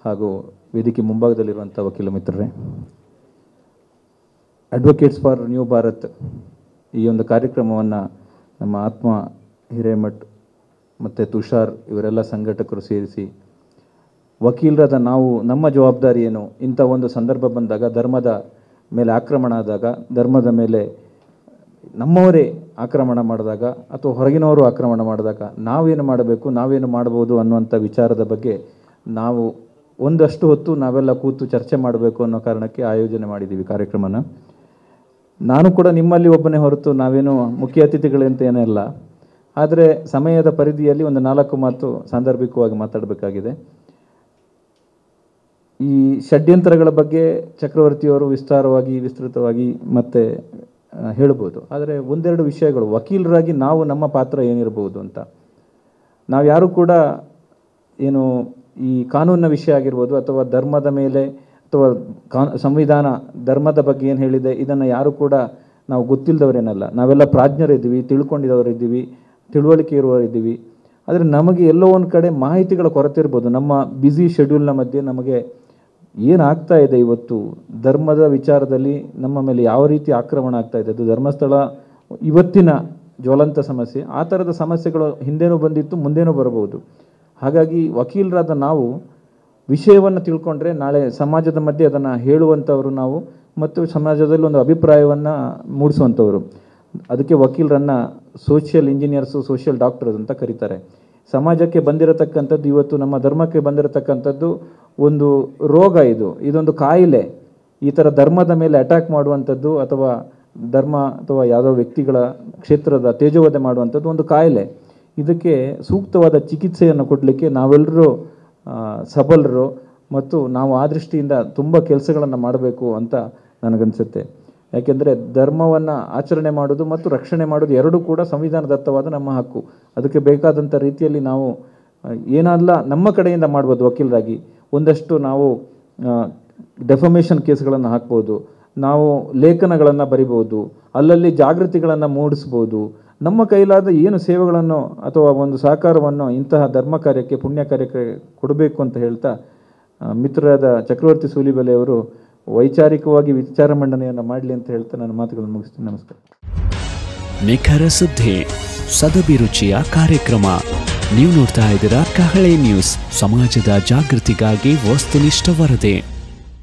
ಹಾಗೂ ವೇದಿಕೆ ಮುಂಭಾಗದಲ್ಲಿರುವಂಥ ವಕೀಲ ಮಿತ್ರರೇ, ಅಡ್ವೊಕೇಟ್ಸ್ ಫಾರ್ ನ್ಯೂ ಭಾರತ್ ಈ ಒಂದು ಕಾರ್ಯಕ್ರಮವನ್ನು ನಮ್ಮ ಆತ್ಮ ಹಿರೇಮಠ್ ಮತ್ತು ತುಷಾರ್ ಇವರೆಲ್ಲ ಸಂಘಟಕರು ಸೇರಿಸಿ ವಕೀಲರಾದ ನಾವು ನಮ್ಮ ಜವಾಬ್ದಾರಿ ಏನು, ಇಂಥ ಒಂದು ಸಂದರ್ಭ ಬಂದಾಗ ಧರ್ಮದ ಮೇಲೆ ಆಕ್ರಮಣ ಆದಾಗ, ಧರ್ಮದ ಮೇಲೆ ನಮ್ಮವರೇ ಆಕ್ರಮಣ ಮಾಡಿದಾಗ ಅಥವಾ ಹೊರಗಿನವರು ಆಕ್ರಮಣ ಮಾಡಿದಾಗ ನಾವೇನು ಮಾಡಬೇಕು, ನಾವೇನು ಮಾಡ್ಬೋದು ಅನ್ನುವಂಥ ವಿಚಾರದ ಬಗ್ಗೆ ನಾವು ಒಂದಷ್ಟು ಹೊತ್ತು ನಾವೆಲ್ಲ ಕೂತು ಚರ್ಚೆ ಮಾಡಬೇಕು ಅನ್ನೋ ಕಾರಣಕ್ಕೆ ಆಯೋಜನೆ ಮಾಡಿದ್ದೀವಿ ಕಾರ್ಯಕ್ರಮನ. ನಾನು ಕೂಡ ನಿಮ್ಮಲ್ಲಿ ಒಬ್ಬನೇ ಹೊರತು ನಾವೇನು ಮುಖ್ಯ ಅತಿಥಿಗಳಂತ ಏನಿಲ್ಲ. ಆದರೆ ಸಮಯದ ಪರಿಧಿಯಲ್ಲಿ ಒಂದು 4 ಮಾತು ಸಾಂದರ್ಭಿಕವಾಗಿ ಮಾತಾಡಬೇಕಾಗಿದೆ. ಈ ಷಡ್ಯಂತ್ರಗಳ ಬಗ್ಗೆ ಚಕ್ರವರ್ತಿಯವರು ವಿಸ್ತೃತವಾಗಿ ಮತ್ತೆ ಹೇಳ್ಬೋದು. ಆದರೆ ಒಂದೆರಡು ವಿಷಯಗಳು ವಕೀಲರಾಗಿ ನಾವು ನಮ್ಮ ಪಾತ್ರ ಏನಿರ್ಬೋದು ಅಂತ, ನಾವು ಯಾರು ಕೂಡ ಏನು ಈ ಕಾನೂನಿನ ವಿಷಯ ಆಗಿರ್ಬೋದು ಅಥವಾ ಧರ್ಮದ ಮೇಲೆ ಅಥವಾ ಸಂವಿಧಾನ ಧರ್ಮದ ಬಗ್ಗೆ ಏನು ಹೇಳಿದೆ ಇದನ್ನು ಯಾರು ಕೂಡ ನಾವು ಗೊತ್ತಿಲ್ಲದವರೇನಲ್ಲ. ನಾವೆಲ್ಲ ಪ್ರಾಜ್ಞರಿದ್ದೀವಿ, ತಿಳ್ಕೊಂಡಿದ್ದವರಿದ್ದೀವಿ, ತಿಳುವಳಿಕೆ ಇರುವವರಿದ್ದೀವಿ. ಆದರೆ ನಮಗೆ ಎಲ್ಲೋ ಒಂದು ಕಡೆ ಮಾಹಿತಿಗಳ ಕೊರತೆ ಇರ್ಬೋದು. ನಮ್ಮ ಬ್ಯುಸಿ ಶೆಡ್ಯೂಲ್ನ ಮಧ್ಯೆ ನಮಗೆ ಏನಾಗ್ತಾ ಇದೆ, ಇವತ್ತು ಧರ್ಮದ ವಿಚಾರದಲ್ಲಿ ನಮ್ಮ ಮೇಲೆ ಯಾವ ರೀತಿ ಆಕ್ರಮಣ ಆಗ್ತಾ ಇದೆ, ಅದು ಧರ್ಮಸ್ಥಳ ಇವತ್ತಿನ ಜ್ವಲಂತ ಸಮಸ್ಯೆ. ಆ ಥರದ ಸಮಸ್ಯೆಗಳು ಹಿಂದೇನೂ ಬಂದಿತ್ತು, ಮುಂದೇನೂ ಬರಬಹುದು. ಹಾಗಾಗಿ ವಕೀಲರಾದ ನಾವು ವಿಷಯವನ್ನು ತಿಳ್ಕೊಂಡ್ರೆ ನಾಳೆ ಸಮಾಜದ ಮಧ್ಯೆ ಅದನ್ನು ಹೇಳುವಂಥವರು ನಾವು, ಮತ್ತು ಸಮಾಜದಲ್ಲಿ ಒಂದು ಅಭಿಪ್ರಾಯವನ್ನು ಮೂಡಿಸುವಂಥವರು. ಅದಕ್ಕೆ ವಕೀಲರನ್ನು ಸೋಷಿಯಲ್ ಇಂಜಿನಿಯರ್ಸು, ಸೋಷಿಯಲ್ ಡಾಕ್ಟರ್ಸ್ ಅಂತ ಕರೀತಾರೆ. ಸಮಾಜಕ್ಕೆ ಬಂದಿರತಕ್ಕಂಥದ್ದು, ಇವತ್ತು ನಮ್ಮ ಧರ್ಮಕ್ಕೆ ಬಂದಿರತಕ್ಕಂಥದ್ದು ಒಂದು ರೋಗ, ಇದೊಂದು ಕಾಯಿಲೆ. ಈ ಥರ ಧರ್ಮದ ಮೇಲೆ ಅಟ್ಯಾಕ್ ಮಾಡುವಂಥದ್ದು ಅಥವಾ ಧರ್ಮ ಅಥವಾ ಯಾವುದೋ ವ್ಯಕ್ತಿಗಳ ಕ್ಷೇತ್ರದ ತೇಜೋವಧೆ ಮಾಡುವಂಥದ್ದು ಒಂದು ಕಾಯಿಲೆ. ಇದಕ್ಕೆ ಸೂಕ್ತವಾದ ಚಿಕಿತ್ಸೆಯನ್ನು ಕೊಡಲಿಕ್ಕೆ ನಾವೆಲ್ಲರೂ ಸಬಲರು ಮತ್ತು ನಾವು ಆ ದೃಷ್ಟಿಯಿಂದ ತುಂಬ ಕೆಲಸಗಳನ್ನು ಮಾಡಬೇಕು ಅಂತ ನನಗನ್ಸುತ್ತೆ. ಯಾಕೆಂದರೆ ಧರ್ಮವನ್ನು ಆಚರಣೆ ಮಾಡೋದು ಮತ್ತು ರಕ್ಷಣೆ ಮಾಡೋದು ಎರಡೂ ಕೂಡ ಸಂವಿಧಾನದತ್ತವಾದ ನಮ್ಮ ಹಕ್ಕು. ಅದಕ್ಕೆ ಬೇಕಾದಂಥ ರೀತಿಯಲ್ಲಿ ನಾವು ಏನೆಲ್ಲ ನಮ್ಮ ಕಡೆಯಿಂದ ಮಾಡ್ಬೋದು. ವಕೀಲರಾಗಿ ಒಂದಷ್ಟು ನಾವು ಡೆಫಮೇಷನ್ ಕೇಸ್ಗಳನ್ನು ಹಾಕ್ಬೋದು, ನಾವು ಲೇಖನಗಳನ್ನು ಬರಿಬೋದು, ಅಲ್ಲಲ್ಲಿ ಜಾಗೃತಿಗಳನ್ನು ಮೂಡಿಸ್ಬೋದು. ನಮ್ಮ ಕೈಲಾದ ಏನು ಸೇವೆಗಳನ್ನು ಅಥವಾ ಒಂದು ಸಹಕಾರವನ್ನು ಇಂತಹ ಧರ್ಮ ಕಾರ್ಯಕ್ಕೆ, ಪುಣ್ಯ ಕಾರ್ಯಕ್ಕೆ ಕೊಡಬೇಕು ಅಂತ ಹೇಳ್ತಾ, ಮಿತ್ರರಾದ ಚಕ್ರವರ್ತಿ ಸೂಲಿಬೆಲೆಯವರು ವೈಚಾರಿಕವಾಗಿ ವಿಚಾರ ಮಂಡನೆಯನ್ನು ಮಾಡಲಿ ಅಂತ ಹೇಳ್ತಾ ನನ್ನ ಮಾತುಗಳನ್ನು ಮುಗಿಸ್ತೀನಿ. ನಮಸ್ಕಾರ. ನಿಖರ ಸುದ್ದಿ, ಸದಭಿರುಚಿಯ ಕಾರ್ಯಕ್ರಮ. ನೀವು ನೋಡ್ತಾ ಇದ್ದೀರಾ ಕಹಳೆ ನ್ಯೂಸ್, ಸಮಾಜದ ಜಾಗೃತಿಗಾಗಿ ವಸ್ತುನಿಷ್ಠ ವರದಿ.